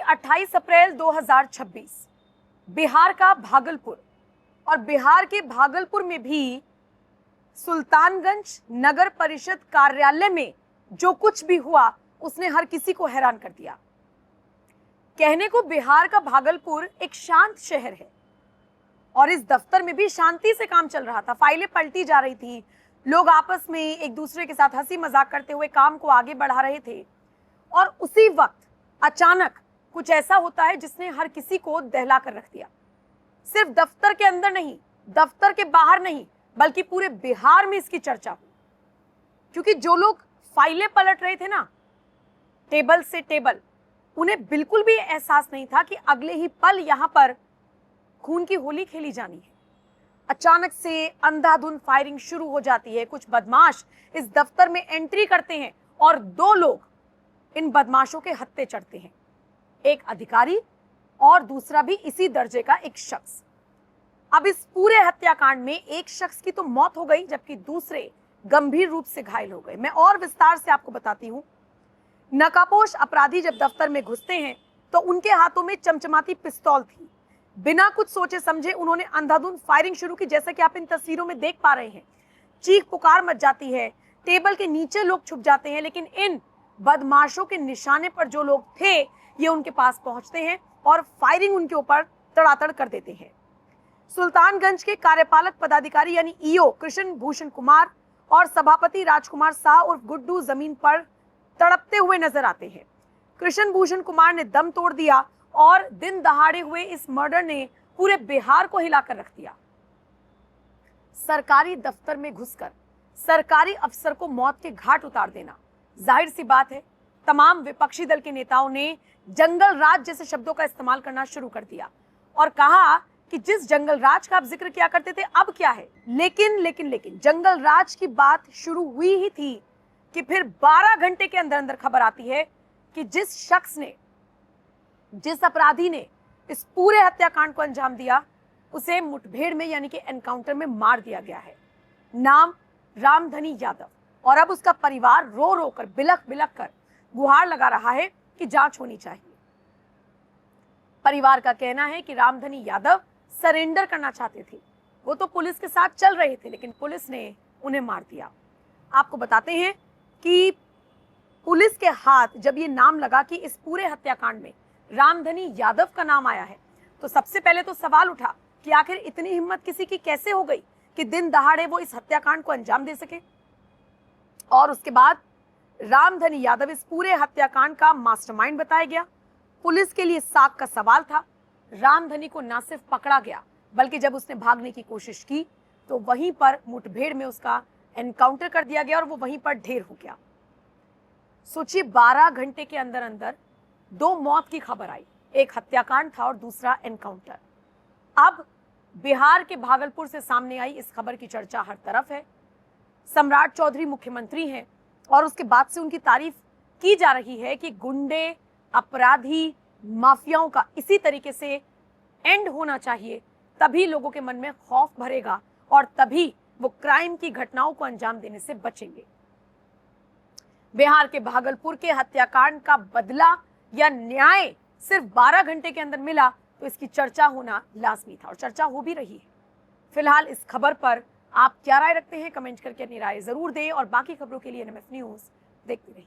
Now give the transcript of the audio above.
28 अप्रैल 2026 बिहार का भागलपुर, और बिहार के भागलपुर में भी सुल्तानगंज नगर परिषद कार्यालय में जो कुछ भी हुआ उसने हर किसी को हैरान कर दिया। कहने को बिहार का भागलपुर एक शांत शहर है और इस दफ्तर में भी शांति से काम चल रहा था। फाइलें पलटी जा रही थी, लोग आपस में एक दूसरे के साथ हंसी मजाक करते हुए काम को आगे बढ़ा रहे थे। और उसी वक्त अचानक कुछ ऐसा होता है जिसने हर किसी को दहला कर रख दिया। सिर्फ दफ्तर के अंदर नहीं, दफ्तर के बाहर नहीं, बल्कि पूरे बिहार में इसकी चर्चा हुई। क्योंकि जो लोग फाइलें पलट रहे थे ना, टेबल से टेबल, उन्हें बिल्कुल भी एहसास नहीं था कि अगले ही पल यहां पर खून की होली खेली जानी है। अचानक से अंधाधुंध फायरिंग शुरू हो जाती है। कुछ बदमाश इस दफ्तर में एंट्री करते हैं और 2 लोग इन बदमाशों के हत्थे चढ़ते हैं, एक अधिकारी और दूसरा भी इसी दर्जे का एक शख्स। अब इस पूरे हत्याकांड में एक शख्स की तो मौत हो गई, जबकि दूसरे गंभीर रूप से घायल हो गए। मैं और विस्तार से आपको बताती हूं। नकाबपोश अपराधी जब दफ्तर में घुसते हैं तो उनके हाथों में चमचमाती पिस्तौल थी। बिना कुछ सोचे समझे उन्होंने अंधाधुंध फायरिंग शुरू की, जैसा कि आप इन तस्वीरों में देख पा रहे हैं। चीख पुकार मच जाती है, टेबल के नीचे लोग छुप जाते हैं, लेकिन इन बदमाशों के निशाने पर जो लोग थे ये उनके पास पहुंचते हैं और फायरिंग उनके ऊपर तड़ातड़ कर देते हैं। सुल्तानगंज के कार्यपालक पदाधिकारी यानी ईओ कृष्ण भूषण कुमार और सभापति राजकुमार शाह उर्फ गुड्डू जमीन पर तड़पते हुए नजर आते हैं। कृष्ण भूषण कुमार ने दम तोड़ दिया और दिन दहाड़े हुए इस मर्डर ने पूरे बिहार को हिलाकर रख दिया। सरकारी दफ्तर में घुसकर सरकारी अफसर को मौत के घाट उतार देना, जाहिर सी बात है तमाम विपक्षी दल के नेताओं ने जंगल राज जैसे शब्दों का इस्तेमाल करना शुरू कर दिया और कहा कि जिस जंगल राज का आप जिक्र किया करते थे अब क्या है। लेकिन जंगल राज की बात शुरू हुई ही थी कि फिर 12 घंटे के अंदर अंदर खबर आती है कि जिस शख्स ने, जिस अपराधी ने इस पूरे हत्याकांड को अंजाम दिया उसे मुठभेड़ में यानी कि एनकाउंटर में मार दिया गया है। नाम रामधनी यादव, और अब उसका परिवार रो रो कर, बिलख बिलख कर गुहार लगा रहा है कि जांच होनी चाहिए। परिवार का कहना है कि रामधनी यादव सरेंडर करना चाहते थे, वो तो पुलिस के साथ चल रहे थे, लेकिन पुलिस ने उन्हें मार दिया। आपको बताते हैं कि पुलिस के हाथ जब ये नाम लगा कि इस पूरे हत्याकांड में रामधनी यादव का नाम आया है, तो सबसे पहले तो सवाल उठा कि आखिर इतनी हिम्मत किसी की कैसे हो गई कि दिन दहाड़े वो इस हत्याकांड को अंजाम दे सके। और उसके बाद रामधनी यादव इस पूरे हत्याकांड का मास्टरमाइंड बताया गया। पुलिस के लिए साख का सवाल था। रामधनी को न सिर्फ पकड़ा गया, बल्कि जब उसने भागने की कोशिश की तो वहीं पर मुठभेड़ में उसका एनकाउंटर कर दिया गया और वो वहीं पर ढेर हो गया। सोचिए, 12 घंटे के अंदर अंदर 2 मौत की खबर आई, एक हत्याकांड था और दूसरा एनकाउंटर। अब बिहार के भागलपुर से सामने आई इस खबर की चर्चा हर तरफ है। सम्राट चौधरी मुख्यमंत्री हैं और उसके बाद से उनकी तारीफ की जा रही है कि गुंडे, अपराधी, माफियाओं का इसी तरीके से एंड होना चाहिए, तभी लोगों के मन में खौफ भरेगा और तभी वो क्राइम की घटनाओं को अंजाम देने से बचेंगे। बिहार के भागलपुर के हत्याकांड का बदला या न्याय सिर्फ 12 घंटे के अंदर मिला तो इसकी चर्चा होना लाजमी था और चर्चा हो भी रही है। फिलहाल इस खबर पर आप क्या राय रखते हैं, कमेंट करके अपनी राय जरूर दें और बाकी खबरों के लिए NMF न्यूज़ देखते रहिए।